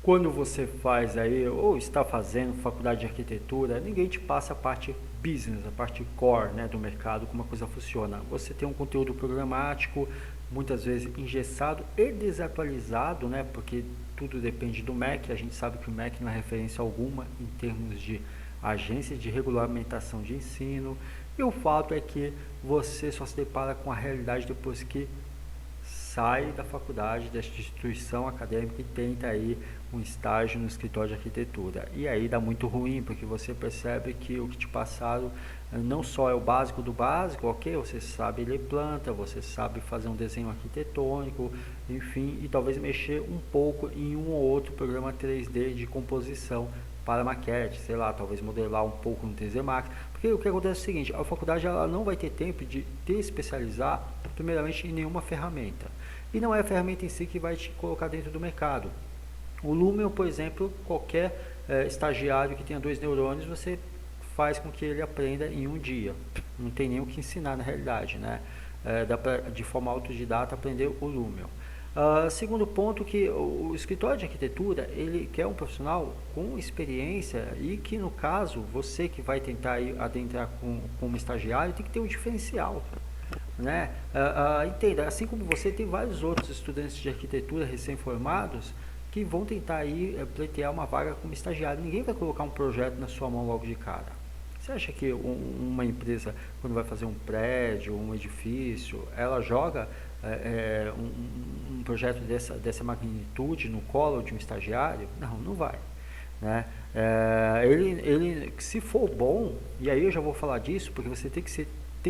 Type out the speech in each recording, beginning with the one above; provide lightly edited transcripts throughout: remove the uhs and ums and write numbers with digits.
Quando você faz aí, ou está fazendo faculdade de arquitetura, ninguém te passa a parte business, a parte core, né, do mercado, como a coisa funciona. Você tem um conteúdo programático, muitas vezes engessado e desatualizado, né, porque tudo depende do MEC. A gente sabe que o MEC não é referência alguma em termos de agência de regulamentação de ensino. E o fato é que você só se depara com a realidade depois que sai da faculdade, desta instituição acadêmica e tenta aí um estágio no escritório de arquitetura. E aí dá muito ruim, porque você percebe que o que te passaram não só é o básico do básico, ok? Você sabe ler planta, você sabe fazer um desenho arquitetônico, enfim, e talvez mexer um pouco em um ou outro programa 3D de composição para maquete, sei lá, talvez modelar um pouco no 3D Max, porque o que acontece é o seguinte, a faculdade ela não vai ter tempo de te especializar primeiramente em nenhuma ferramenta, e não é a ferramenta em si que vai te colocar dentro do mercado. O Lumen, por exemplo, qualquer estagiário que tenha 2 neurônios, você faz com que ele aprenda em um dia, não tem nem o que ensinar na realidade, né? Dá pra, de forma autodidata, aprender o Lumen. Segundo ponto, que o escritório de arquitetura, ele quer um profissional com experiência e que, no caso, você que vai tentar adentrar como estagiário, tem que ter um diferencial, né? Entenda, assim como você, tem vários outros estudantes de arquitetura recém-formados que vão tentar aí pleitear uma vaga como estagiário. Ninguém vai colocar um projeto na sua mão logo de cara. Você acha que uma empresa, quando vai fazer um prédio, um edifício, ela joga um projeto dessa magnitude no colo de um estagiário? Não, não vai. Né? Ele, se for bom, e aí eu já vou falar disso, porque você tem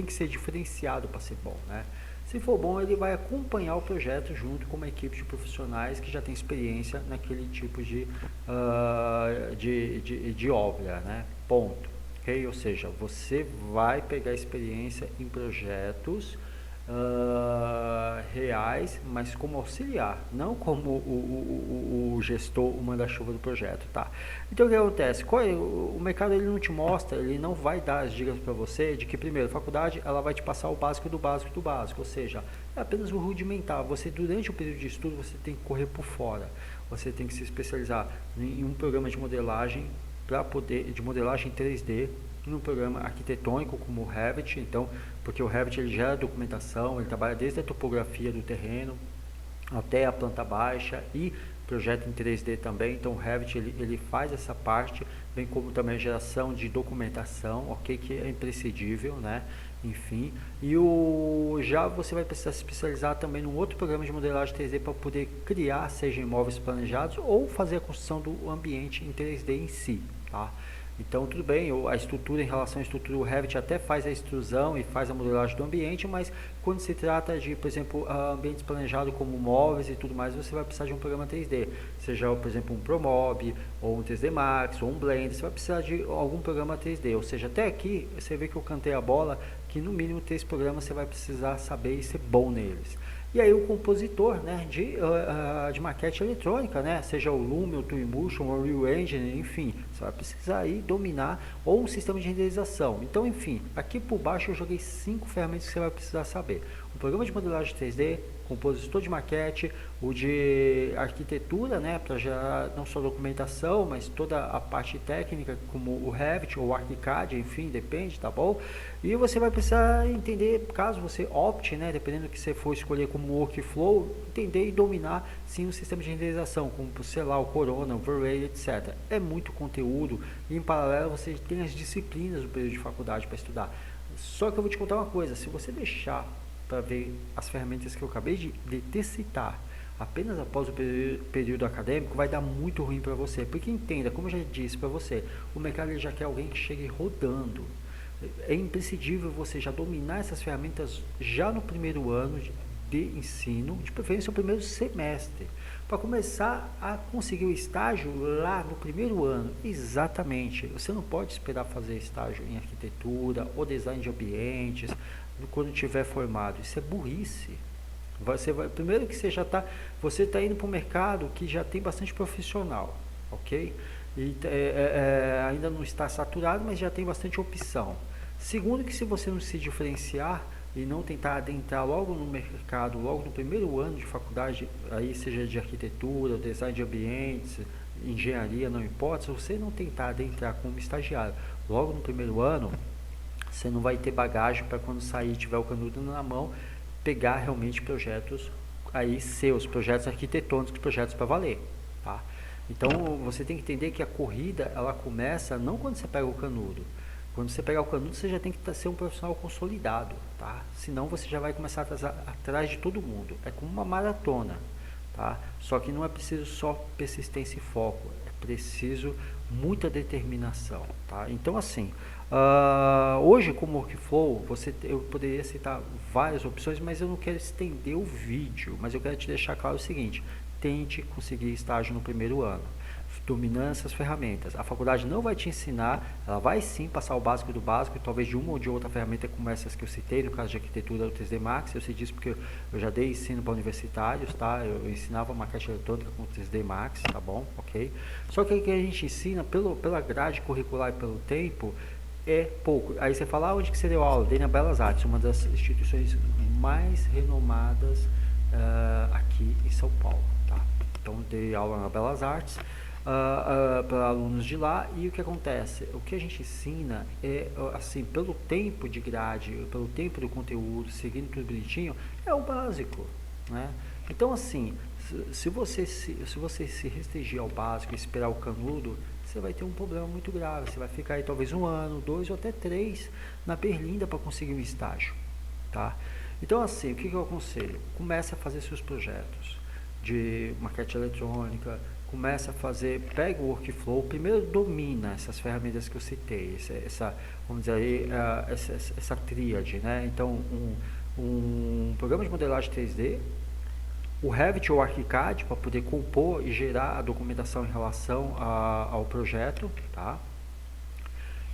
que ser diferenciado para ser bom. Né? Se for bom, ele vai acompanhar o projeto junto com uma equipe de profissionais que já tem experiência naquele tipo de obra, né? Ponto. Okay? Ou seja, você vai pegar experiência em projetos reais, mas como auxiliar, não como o gestor, o manda-chuva do projeto, tá? Então o que acontece? O mercado ele não te mostra, ele não vai dar as dicas para você de que, primeiro, a faculdade ela vai te passar o básico do básico do básico, ou seja, é apenas o rudimentar. Você, durante o período de estudo, você tem que correr por fora, você tem que se especializar em um programa de modelagem de modelagem 3D, num programa arquitetônico como o Revit. Então, porque o Revit ele gera documentação, ele trabalha desde a topografia do terreno até a planta baixa e projeto em 3D também. Então o Revit ele faz essa parte, bem como também a geração de documentação, ok, que é imprescindível, né? Enfim, e já você vai precisar se especializar também num outro programa de modelagem 3D para poder criar, seja imóveis planejados ou fazer a construção do ambiente em 3D em si, tá? Então, tudo bem, a estrutura, em relação à estrutura, o Revit até faz a extrusão e faz a modelagem do ambiente, mas quando se trata de, por exemplo, ambientes planejados como móveis e tudo mais, você vai precisar de um programa 3D, seja, por exemplo, um ProMob, ou um 3D Max, ou um Blender, você vai precisar de algum programa 3D, ou seja, até aqui, você vê que eu cantei a bola, que no mínimo 3 programas você vai precisar saber e ser bom neles. E aí o compositor, né, de maquete eletrônica, né, seja o Lumion, o Twinmotion, o Unreal Engine, enfim, você vai precisar aí dominar, ou um sistema de renderização. Então, enfim, aqui por baixo eu joguei 5 ferramentas que você vai precisar saber. O programa de modelagem 3D, compositor de maquete, o de arquitetura, né, para gerar não só documentação, mas toda a parte técnica, como o Revit ou o ArchiCAD, enfim, depende, tá bom? E você vai precisar entender, caso você opte, né, dependendo do que você for escolher como workflow, entender e dominar sim o sistema de renderização, como, sei lá, o Corona, o V-Ray, etc. É muito conteúdo e em paralelo você tem as disciplinas do período de faculdade para estudar. Só que eu vou te contar uma coisa, se você deixar para ver as ferramentas que eu acabei de te citar apenas após o período acadêmico, vai dar muito ruim para você, porque entenda, como eu já disse para você, o mercado ele já quer alguém que chegue rodando. É imprescindível você já dominar essas ferramentas já no primeiro ano de ensino, de preferência no primeiro semestre, para começar a conseguir o estágio lá no primeiro ano. Exatamente, você não pode esperar fazer estágio em arquitetura ou design de ambientes quando tiver formado. Isso é burrice. Primeiro que você está indo para um mercado que já tem bastante profissional, ok? E ainda não está saturado, mas já tem bastante opção. Segundo que se você não se diferenciar, e não tentar adentrar logo no mercado, logo no primeiro ano de faculdade, aí seja de arquitetura, design de ambientes, engenharia, não importa, se você não tentar adentrar como estagiário logo no primeiro ano, você não vai ter bagagem para quando sair, tiver o canudo na mão, pegar realmente projetos aí seus, projetos arquitetônicos, projetos para valer, tá? Então você tem que entender que a corrida ela começa não quando você pega o canudo. Quando você pegar o canudo, você já tem que ser um profissional consolidado, tá? Senão você já vai começar atrás de todo mundo. É como uma maratona, tá? Só que não é preciso só persistência e foco, é preciso muita determinação, tá? Então assim, hoje como workflow, eu poderia citar várias opções, mas eu não quero estender o vídeo, mas eu quero te deixar claro o seguinte: tente conseguir estágio no primeiro ano, dominando essas ferramentas. A faculdade não vai te ensinar, ela vai sim passar o básico do básico, talvez de uma ou de outra ferramenta como essas que eu citei, no caso de arquitetura, o 3D Max. Eu sei disso porque eu já dei ensino para universitários, tá? Eu ensinava maquete eletrônica com o 3D Max, tá bom? Ok? Só que o que a gente ensina pela grade curricular e pelo tempo é pouco. Aí você fala, onde que você deu aula? Dei na Belas Artes, uma das instituições mais renomadas aqui em São Paulo, tá? Então dei aula na Belas Artes para alunos de lá, e o que acontece? O que a gente ensina é, assim, pelo tempo de grade, pelo tempo do conteúdo, seguindo tudo bonitinho, é o básico, né? Então assim, se você se restringir ao básico e esperar o canudo, você vai ter um problema muito grave. Você vai ficar aí talvez 1 ano, 2 ou até 3 na berlinda para conseguir um estágio, tá? Então assim, o que eu aconselho? Comece a fazer seus projetos de maquete eletrônica, comece a fazer, pega o workflow, primeiro domina essas ferramentas que eu citei, vamos dizer aí, essa tríade, né? Então, um programa de modelagem 3D, o Revit ou o ArchiCAD para poder compor e gerar a documentação em relação ao projeto, tá?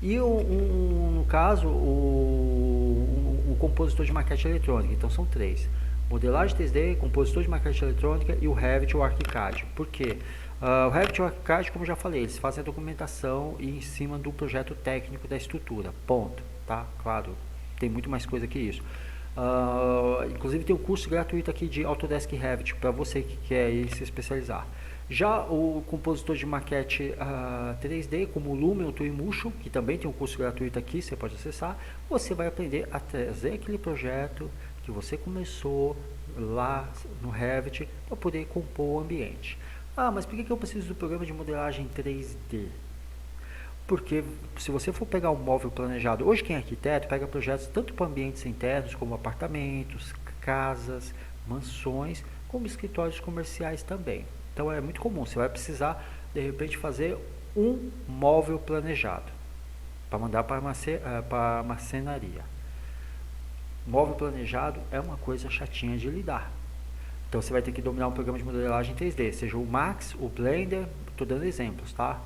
E no caso, o compositor de maquete eletrônica. Então são 3: modelagem 3D, compositor de maquete eletrônica e o Revit ou ArchiCAD. Por quê? O Revit ou o ArchiCAD, como eu já falei, eles fazem a documentação em cima do projeto técnico da estrutura, ponto, tá? Claro, tem muito mais coisa que isso. Inclusive tem um curso gratuito aqui de Autodesk Revit para você que quer ir se especializar. Já o compositor de maquete 3D, como o Lumen, o Twinmotion, que também tem um curso gratuito aqui, você pode acessar, você vai aprender a trazer aquele projeto que você começou lá no Revit para poder compor o ambiente. Mas por que eu preciso do programa de modelagem 3D? Porque se você for pegar um móvel planejado, hoje quem é arquiteto pega projetos tanto para ambientes internos como apartamentos, casas, mansões, como escritórios comerciais também. Então é muito comum, você vai precisar de repente fazer um móvel planejado para mandar para a marcenaria. Móvel planejado é uma coisa chatinha de lidar. Então você vai ter que dominar um programa de modelagem 3D, seja o Max, o Blender, estou dando exemplos, tá?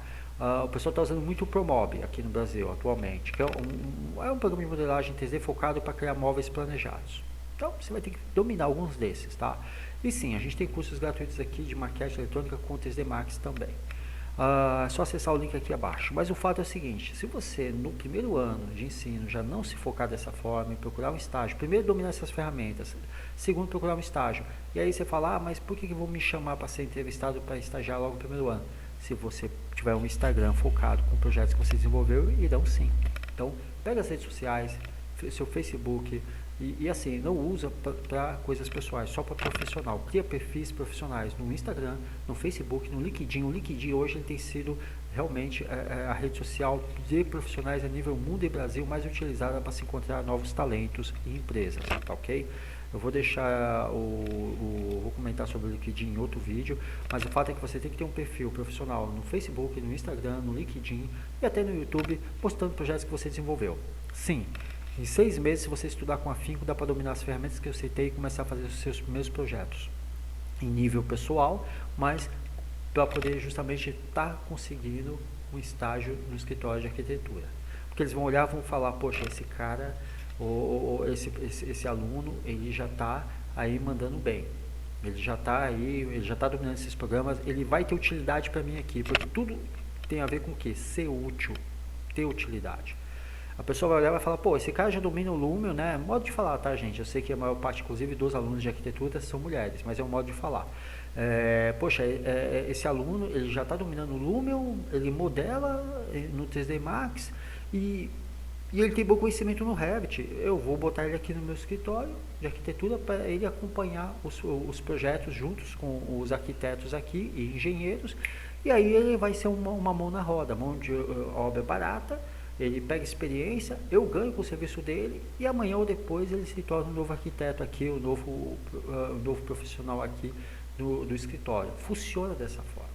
O pessoal está usando muito o ProMob aqui no Brasil atualmente, que é um programa de modelagem 3D focado para criar móveis planejados. Então você vai ter que dominar alguns desses, tá? E sim, a gente tem cursos gratuitos aqui de maquete eletrônica com 3D Max também. É só acessar o link aqui abaixo. Mas o fato é o seguinte: se você no primeiro ano de ensino já não se focar dessa forma e procurar um estágio, primeiro dominar essas ferramentas, segundo procurar um estágio, e aí você fala, mas por que vão me chamar para ser entrevistado para estagiar logo no primeiro ano? Se você tiver um Instagram focado com projetos que você desenvolveu, irão sim. Então pega as redes sociais, seu Facebook, e assim, não usa para coisas pessoais, só para profissional. Cria perfis profissionais no Instagram, no Facebook, no LinkedIn. O LinkedIn hoje ele tem sido realmente a rede social de profissionais a nível mundo e Brasil mais utilizada para se encontrar novos talentos e empresas, tá ok? Eu vou deixar vou comentar sobre o LinkedIn em outro vídeo, mas o fato é que você tem que ter um perfil profissional no Facebook, no Instagram, no LinkedIn e até no YouTube, postando projetos que você desenvolveu. Sim, em 6 meses, se você estudar com afinco, dá para dominar as ferramentas que eu citei e começar a fazer os seus primeiros projetos em nível pessoal, mas para poder justamente estar conseguindo um estágio no escritório de arquitetura. Porque eles vão olhar e vão falar, poxa, esse cara, ou esse aluno, ele já está aí mandando bem. Ele já está aí, ele já está dominando esses programas, ele vai ter utilidade para mim aqui, porque tudo tem a ver com o quê? Ser útil, ter utilidade. A pessoa vai olhar e vai falar, pô, esse cara já domina o Lumion, né? Modo de falar, tá, gente? Eu sei que a maior parte, inclusive, dos alunos de arquitetura são mulheres, mas é um modo de falar. Poxa, esse aluno, ele já está dominando o Lumion, ele modela no 3D Max e ele tem bom conhecimento no Revit. Eu vou botar ele aqui no meu escritório de arquitetura para ele acompanhar os projetos juntos com os arquitetos aqui e engenheiros. E aí ele vai ser uma mão na roda, mão de obra barata. Ele pega experiência, eu ganho com o serviço dele e amanhã ou depois ele se torna um novo arquiteto aqui, um novo profissional aqui do escritório. Funciona dessa forma.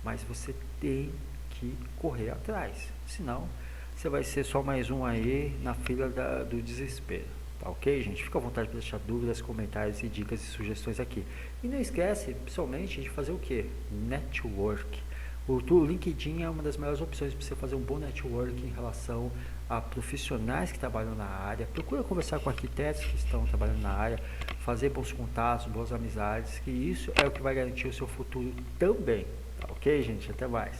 Mas você tem que correr atrás, senão você vai ser só mais um aí na fila do desespero. Tá ok, gente? Fica à vontade para deixar dúvidas, comentários e dicas e sugestões aqui. E não esquece, pessoalmente, de fazer o que? Network. O LinkedIn é uma das melhores opções para você fazer um bom network em relação a profissionais que trabalham na área. Procura conversar com arquitetos que estão trabalhando na área, fazer bons contatos, boas amizades, que isso é o que vai garantir o seu futuro também. Tá ok, gente? Até mais.